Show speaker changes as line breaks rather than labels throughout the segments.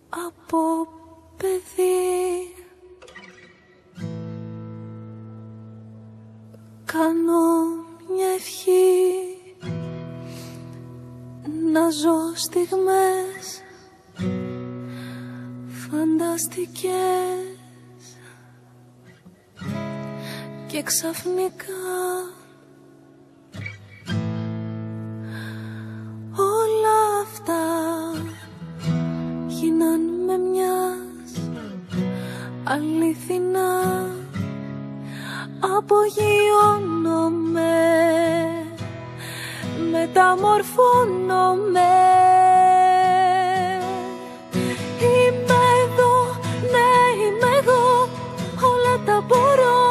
από παιδί. Κάνω μια ευχή να ζω στιγμές φανταστικές και ξαφνικά όλα αυτά γίναν με μιας αληθινά. Απογειώνομαι, μεταμορφώνομαι. Είμαι εδώ, ναι είμαι εγώ, όλα τα μπορώ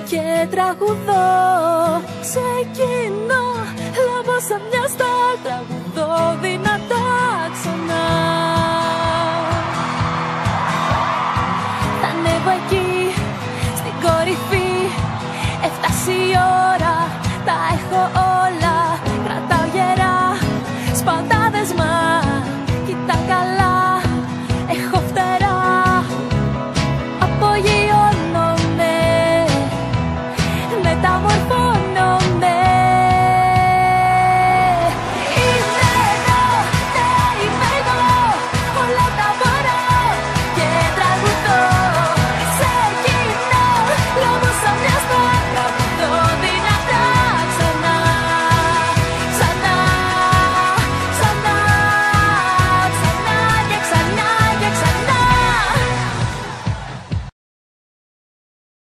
και τραγουδώ. Ξεκινώ, λάβω σαν μια